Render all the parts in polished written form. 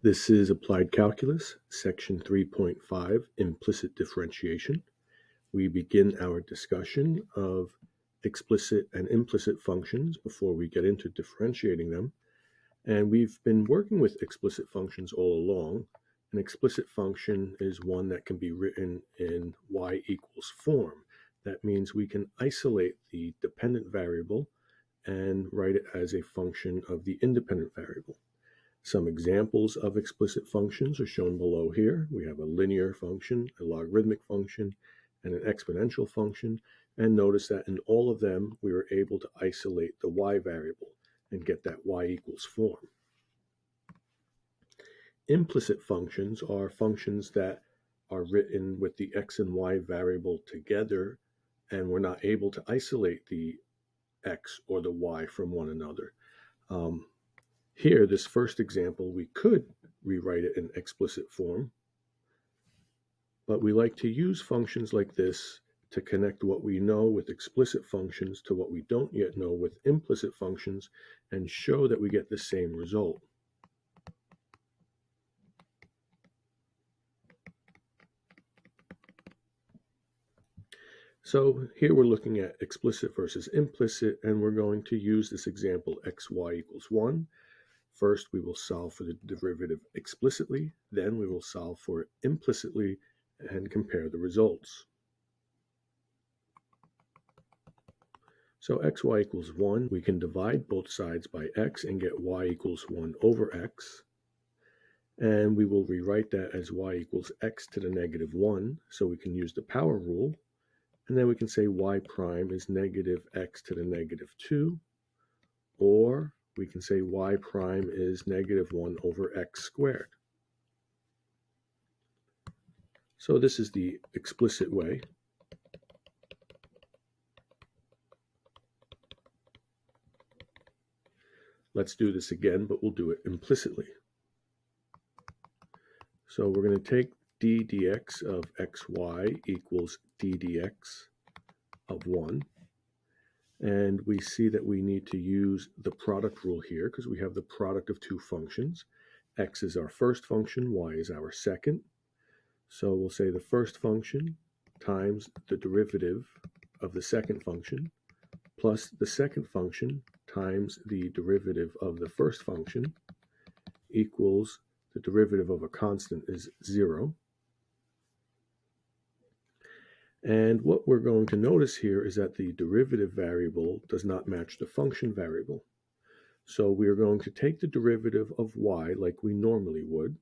This is Applied Calculus, Section 3.5, Implicit Differentiation. We begin our discussion of explicit and implicit functions before we get into differentiating them. And we've been working with explicit functions all along. An explicit function is one that can be written in y equals form. That means we can isolate the dependent variable and write it as a function of the independent variable. Some examples of explicit functions are shown below here. We have a linear function, a logarithmic function, and an exponential function. And notice that in all of them, we were able to isolate the y variable and get that y equals form. Implicit functions are functions that are written with the x and y variable together, and we're not able to isolate the x or the y from one another. Here, this first example, we could rewrite it in explicit form, but we like to use functions like this to connect what we know with explicit functions to what we don't yet know with implicit functions and show that we get the same result. So here we're looking at explicit versus implicit, and we're going to use this example xy equals 1. First, we will solve for the derivative explicitly, then we will solve for it implicitly and compare the results. So xy equals 1, we can divide both sides by x and get y equals 1 over x. And we will rewrite that as y equals x to the negative 1, so we can use the power rule. And then we can say y prime is negative x to the negative 2, or we can say y prime is negative 1 over x squared. So this is the explicit way. Let's do this again, but we'll do it implicitly. So we're going to take d dx of xy equals d dx of 1. And we see that we need to use the product rule here because we have the product of two functions. X is our first function, y is our second. So we'll say the first function times the derivative of the second function plus the second function times the derivative of the first function equals the derivative of a constant is 0. And what we're going to notice here is that the derivative variable does not match the function variable. So we are going to take the derivative of y like we normally would.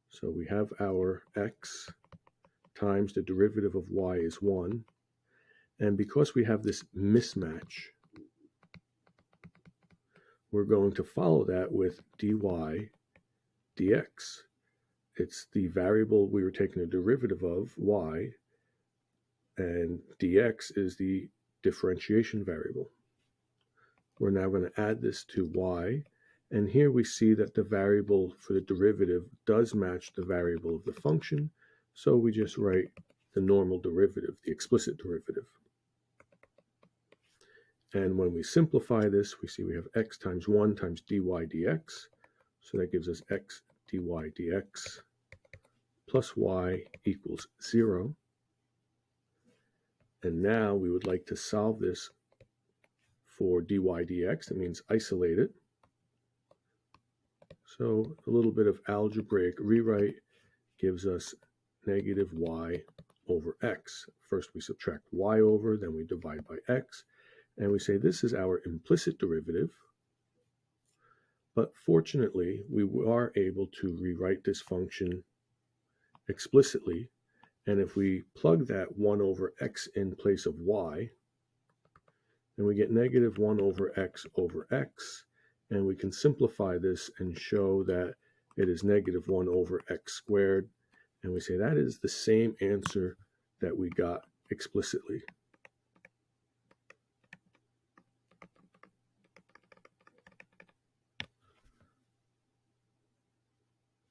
So we have our x times the derivative of y is 1. And because we have this mismatch, we're going to follow that with dy dx. It's the variable we were taking the derivative of, y, and dx is the differentiation variable. We're now going to add this to y, and here we see that the variable for the derivative does match the variable of the function, so we just write the normal derivative, the explicit derivative. And when we simplify this, we see we have x times 1 times dy dx, so that gives us x dy dx plus y equals 0. And now we would like to solve this for dy dx. That means isolate it. So a little bit of algebraic rewrite gives us negative y over x. First we subtract y over, then we divide by x. And we say this is our implicit derivative. But fortunately, we are able to rewrite this function explicitly. And if we plug that 1 over x in place of y, then we get negative 1 over x, and we can simplify this and show that it is negative 1 over x squared, and we say that is the same answer that we got explicitly.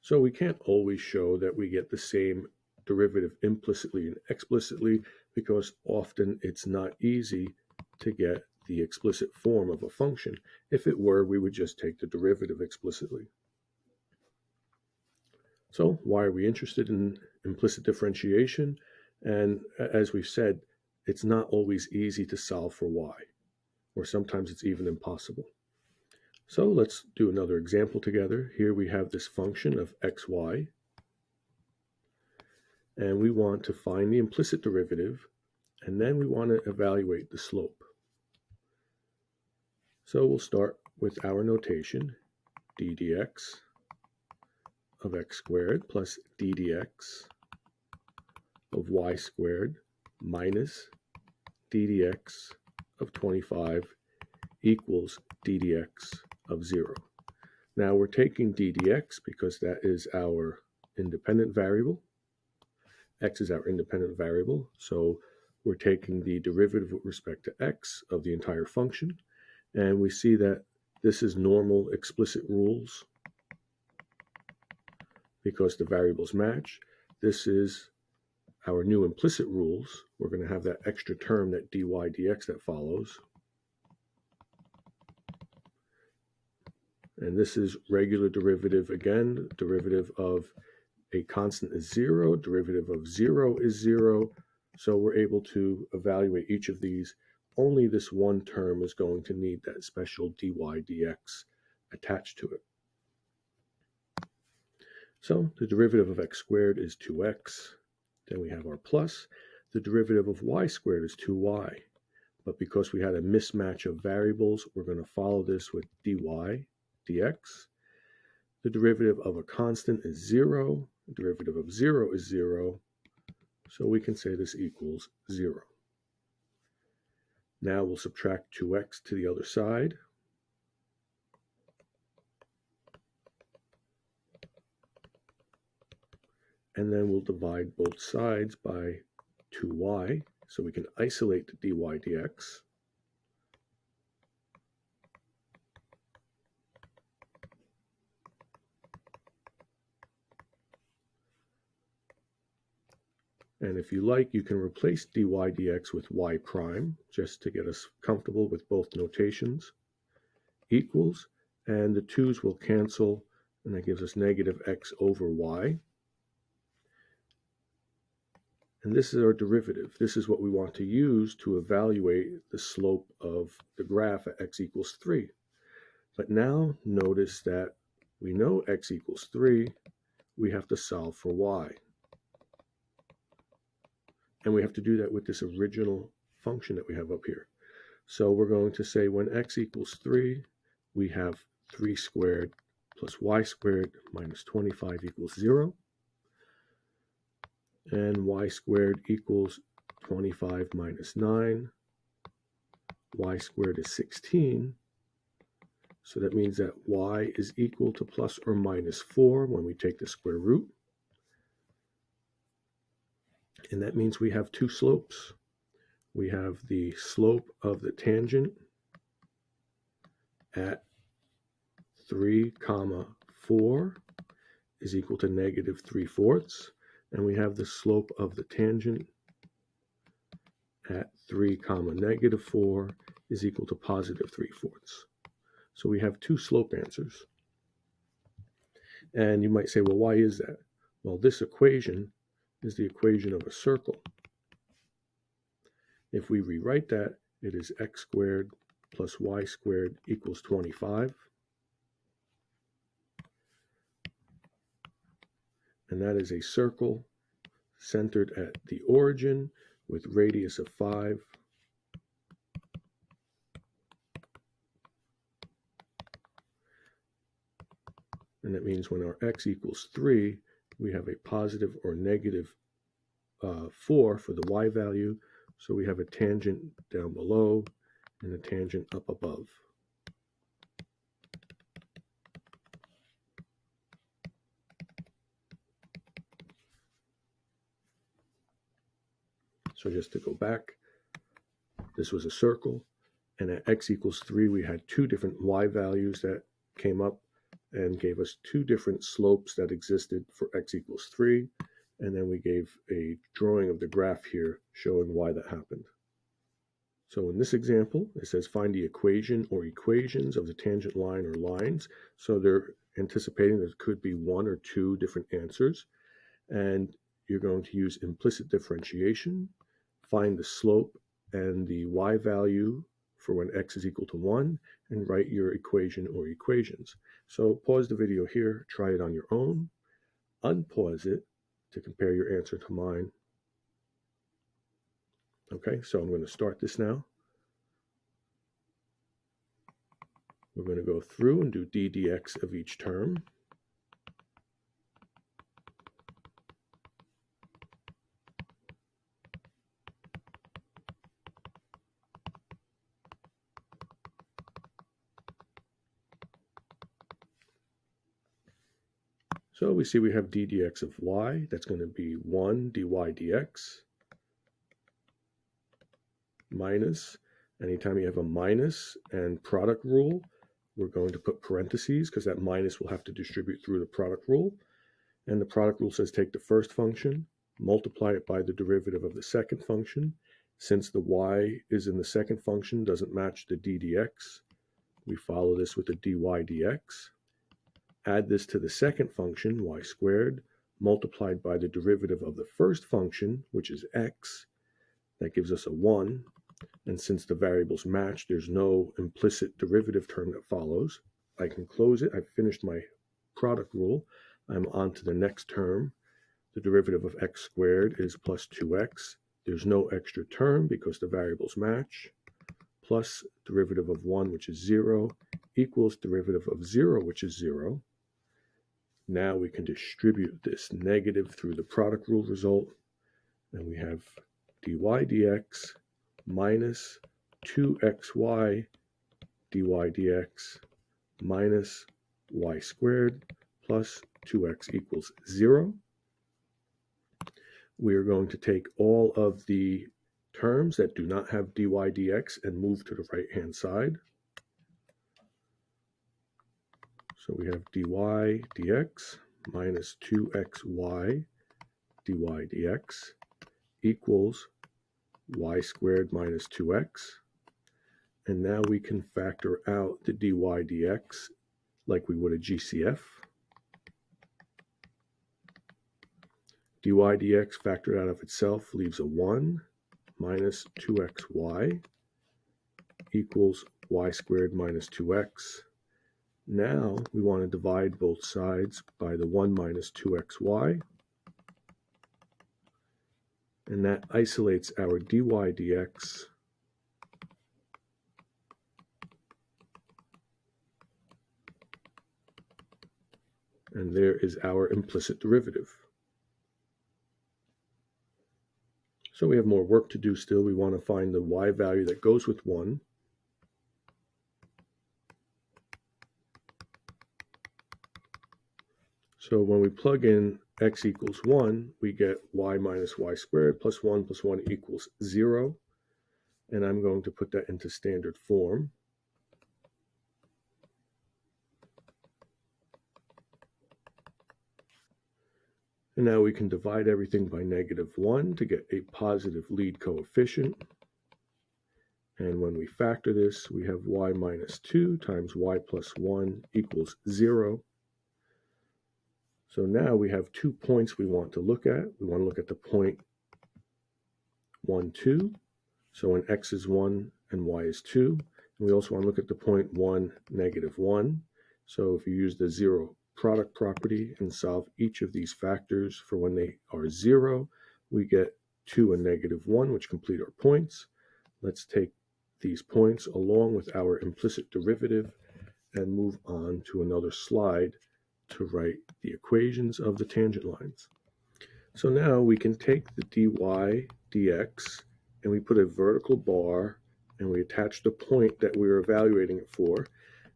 So we can't always show that we get the same derivative implicitly and explicitly because often it's not easy to get the explicit form of a function. If it were, we would just take the derivative explicitly. So why are we interested in implicit differentiation? And as we've said, it's not always easy to solve for y, or sometimes it's even impossible. So let's do another example together. Here we have this function of xy, and we want to find the implicit derivative, and then we want to evaluate the slope. So we'll start with our notation, d dx of x squared plus d dx of y squared minus d dx of 25 equals d dx of 0. Now we're taking d dx because that is our independent variable. X is our independent variable, so we're taking the derivative with respect to x of the entire function, and we see that this is normal explicit rules because the variables match. This is our new implicit rules. We're going to have that extra term, that dy dx that follows. And this is regular derivative again. Derivative of a constant is 0. Derivative of 0 is 0. So we're able to evaluate each of these. Only this one term is going to need that special dy dx attached to it. So the derivative of x squared is 2x. Then we have our plus. The derivative of y squared is 2y. But because we had a mismatch of variables, we're going to follow this with dy dx. The derivative of a constant is 0. The derivative of 0 is 0. So we can say this equals 0. Now we'll subtract 2x to the other side. And then we'll divide both sides by 2y, so we can isolate the dy dx. And if you like, you can replace dy dx with y prime, just to get us comfortable with both notations. Equals, and the 2's will cancel, and that gives us negative x over y. And this is our derivative. This is what we want to use to evaluate the slope of the graph at x equals 3. But now notice that we know x equals 3. We have to solve for y. And we have to do that with this original function that we have up here. So we're going to say when x equals 3, we have 3 squared plus y squared minus 25 equals 0. And y squared equals 25 minus 9. Y squared is 16. So that means that y is equal to plus or minus 4 when we take the square root. And that means we have two slopes. We have the slope of the tangent at 3, 4 is equal to negative 3/4. And we have the slope of the tangent at 3, negative 4 is equal to positive 3/4. So we have two slope answers. And you might say, well, why is that? Well, this equation is the equation of a circle. If we rewrite that, it is x squared plus y squared equals 25. And that is a circle centered at the origin with radius of 5. And that means when our x equals 3, we have a positive or negative 4 for the y value. So we have a tangent down below and a tangent up above. So just to go back, this was a circle, and at x equals 3, we had two different y values that came up and gave us two different slopes that existed for x equals 3, and then we gave a drawing of the graph here showing why that happened. So in this example, it says find the equation or equations of the tangent line or lines. So they're anticipating there could be one or two different answers. And you're going to use implicit differentiation, find the slope and the y value for when x is equal to 1, and write your equation or equations. So pause the video here, try it on your own, unpause it to compare your answer to mine. Okay, so I'm going to start this now. We're going to go through and do d dx of each term. So we see we have d dx of y. That's going to be 1 dy dx minus, anytime you have a minus and product rule, we're going to put parentheses because that minus will have to distribute through the product rule. And the product rule says take the first function, multiply it by the derivative of the second function. Since the y is in the second function doesn't match the d dx, we follow this with a dy dx. Add this to the second function, y squared, multiplied by the derivative of the first function, which is x. That gives us a 1. And since the variables match, there's no implicit derivative term that follows. I can close it. I've finished my product rule. I'm on to the next term. The derivative of x squared is plus 2x. There's no extra term because the variables match. Plus derivative of 1, which is 0, equals derivative of 0, which is 0. Now we can distribute this negative through the product rule result, and we have dy dx minus 2xy dy dx minus y squared plus 2x equals 0. We are going to take all of the terms that do not have dy dx and move to the right-hand side. So we have dy dx minus 2xy dy dx equals y squared minus 2x. And now we can factor out the dy dx like we would a GCF. Dy dx factored out of itself leaves a 1 minus 2xy equals y squared minus 2x. Now we want to divide both sides by the 1 minus 2xy. And that isolates our dy dx and there is our implicit derivative. So we have more work to do still. We want to find the y value that goes with 1. So when we plug in x equals 1, we get y minus y squared plus 1 equals 0. And I'm going to put that into standard form. And now we can divide everything by -1 to get a positive lead coefficient. And when we factor this, we have y minus 2 times y plus 1 equals 0. So now we have 2 points we want to look at. We want to look at the point 1, 2. So when x is 1 and y is 2. And we also want to look at the point 1, -1. So if you use the zero product property and solve each of these factors for when they are 0, we get 2 and -1, which complete our points. Let's take these points along with our implicit derivative and move on to another slide to write the equations of the tangent lines. So now we can take the dy dx and we put a vertical bar and we attach the point that we're evaluating it for.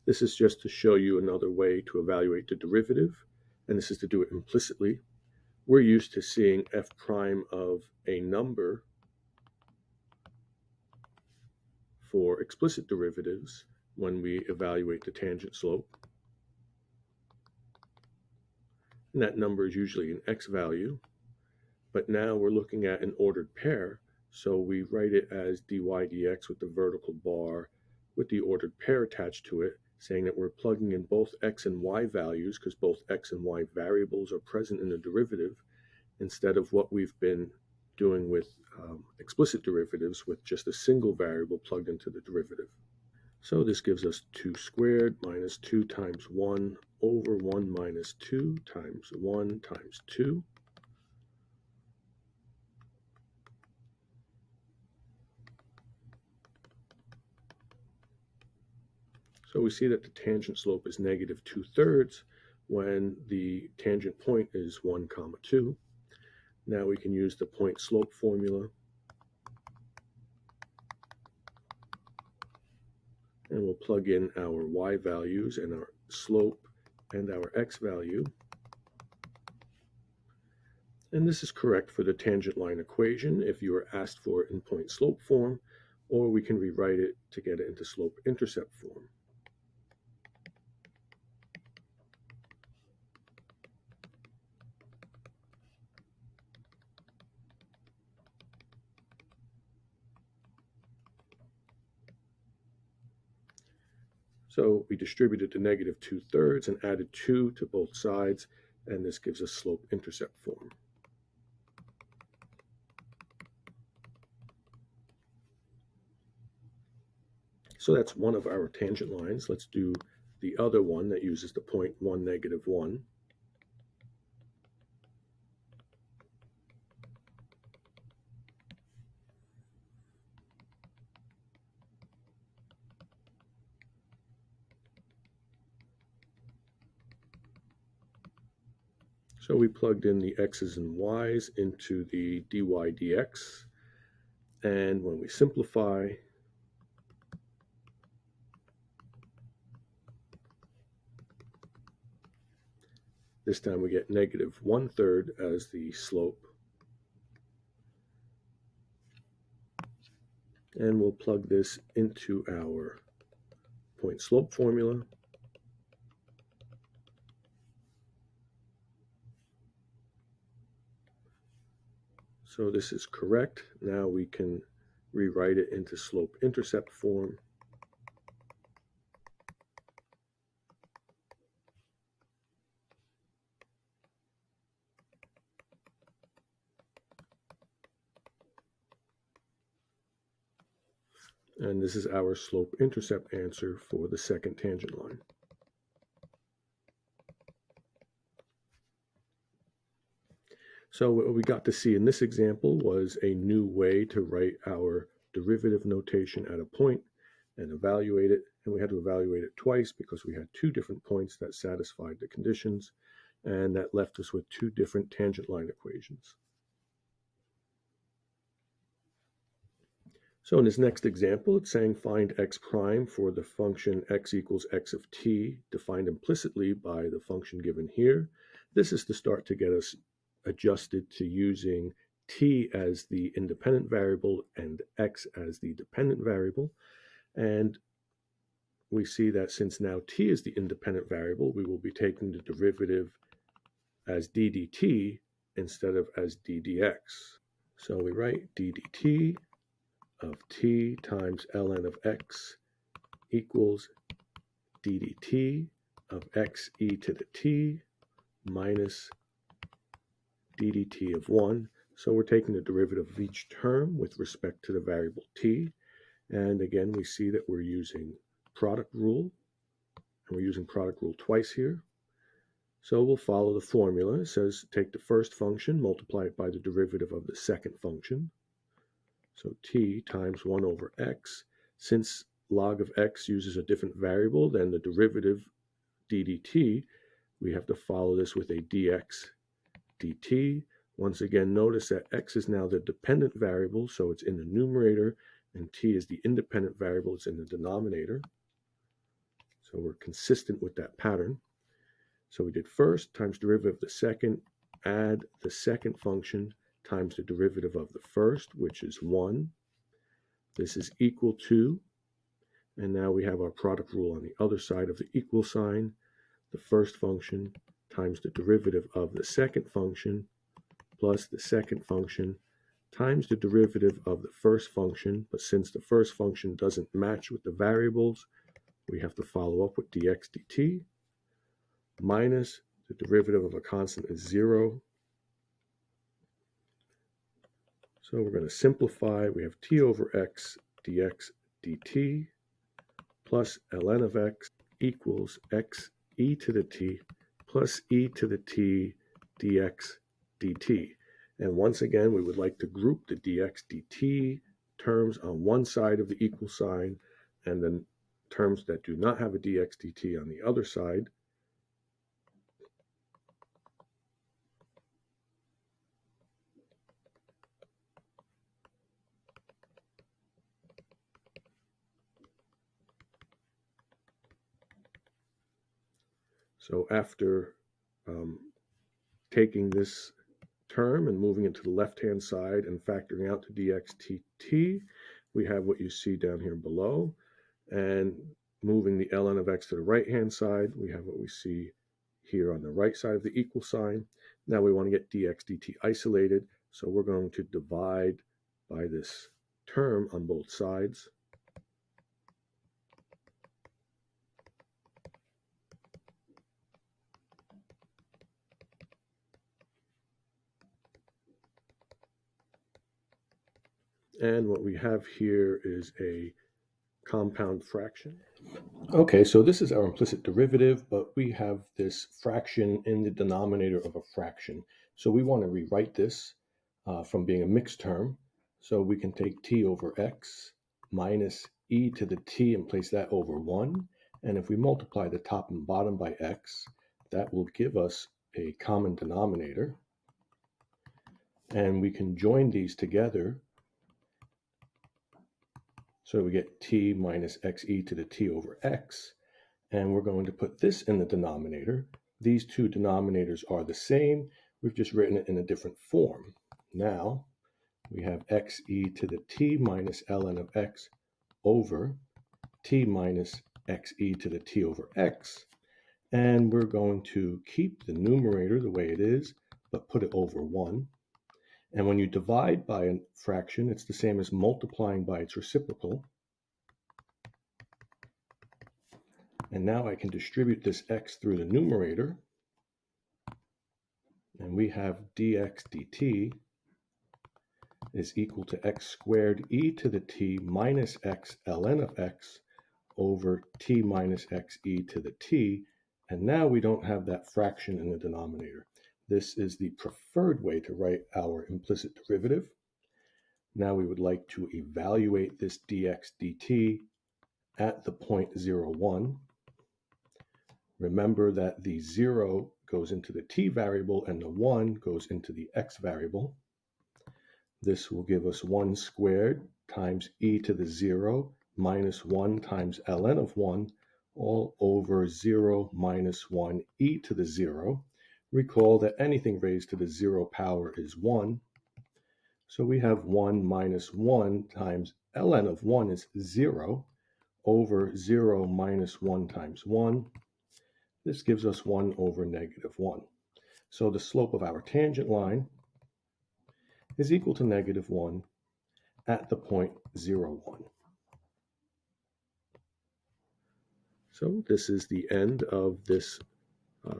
This is just to show you another way to evaluate the derivative, and this is to do it implicitly. We're used to seeing f prime of a number for explicit derivatives when we evaluate the tangent slope. And that number is usually an x value. But now we're looking at an ordered pair. So we write it as dy dx with the vertical bar with the ordered pair attached to it, saying that we're plugging in both x and y values because both x and y variables are present in the derivative, instead of what we've been doing with explicit derivatives with just a single variable plugged into the derivative. So this gives us 2 squared minus 2 times 1 over 1 minus 2 times 1 times 2. So we see that the tangent slope is negative 2/3 when the tangent point is 1, 2. Now we can use the point slope formula, and we'll plug in our y values and our slope and our x value. And this is correct for the tangent line equation if you are asked for it in point slope form, or we can rewrite it to get it into slope intercept form. So we distributed the negative 2/3 and added 2 to both sides, and this gives us slope intercept form. So that's one of our tangent lines. Let's do the other one that uses the point 1, -1. So we plugged in the x's and y's into the dy dx, and when we simplify, this time we get negative 1/3 as the slope, and we'll plug this into our point slope formula. So this is correct. Now we can rewrite it into slope intercept form. And this is our slope intercept answer for the second tangent line. So what we got to see in this example was a new way to write our derivative notation at a point and evaluate it. And we had to evaluate it twice because we had 2 different points that satisfied the conditions, and that left us with 2 different tangent line equations. So in this next example, it's saying find x prime for the function x equals x of t, defined implicitly by the function given here. This is to start to get us adjusted to using t as the independent variable and x as the dependent variable. And we see that since now t is the independent variable, we will be taking the derivative as d dt instead of as d dx. So we write d dt of t times ln of x equals d dt of x e to the t minus d dt of 1. So we're taking the derivative of each term with respect to the variable t. And again, we see that we're using product rule, and we're using product rule twice here. So we'll follow the formula. It says take the first function, multiply it by the derivative of the second function. So t times 1 over x. Since log of x uses a different variable than the derivative d dt, we have to follow this with a dx dt. Once again, notice that x is now the dependent variable, so it's in the numerator, and t is the independent variable, it's in the denominator. So we're consistent with that pattern. So we did first times derivative of the second, add the second function times the derivative of the first, which is 1. This is equal to, and now we have our product rule on the other side of the equal sign, the first function times the derivative of the second function plus the second function times the derivative of the first function, but since the first function doesn't match with the variables, we have to follow up with dx dt, minus the derivative of a constant is 0. So we're going to simplify. We have t over x dx dt plus ln of x equals x e to the t plus e to the t dx dt. And once again, we would like to group the dx dt terms on one side of the equal sign and then terms that do not have a dx dt on the other side. So after taking this term and moving it to the left-hand side and factoring out the dx dt, we have what you see down here below. And moving the ln of x to the right-hand side, we have what we see here on the right side of the equal sign. Now we want to get dx dt isolated, so we're going to divide by this term on both sides. And what we have here is a compound fraction. Okay, so this is our implicit derivative, but we have this fraction in the denominator of a fraction. So we want to rewrite this from being a mixed term. So we can take t over x minus e to the t and place that over 1. And if we multiply the top and bottom by x, that will give us a common denominator. And we can join these together. So we get t minus xe to the t over x, and we're going to put this in the denominator. These two denominators are the same. We've just written it in a different form. Now we have xe to the t minus ln of x over t minus xe to the t over x, and we're going to keep the numerator the way it is, but put it over 1. And when you divide by a fraction, it's the same as multiplying by its reciprocal. And now I can distribute this x through the numerator. And we have dx dt is equal to x squared e to the t minus x ln of x over t minus x e to the t. And now we don't have that fraction in the denominator. This is the preferred way to write our implicit derivative. Now we would like to evaluate this dx dt at the point 0, 1. Remember that the 0 goes into the t variable and the 1 goes into the x variable. This will give us 1 squared times e to the 0 minus 1 times ln of 1 all over 0 minus 1 e to the 0. Recall that anything raised to the 0 power is 1. So we have 1 minus 1 times ln of 1 is 0 over 0 minus 1 times 1. This gives us 1 over negative 1. So the slope of our tangent line is equal to negative 1 at the point 0, 1. So this is the end of this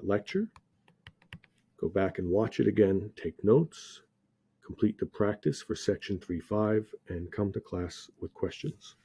lecture. Go back and watch it again, take notes, complete the practice for section 3.5, and come to class with questions.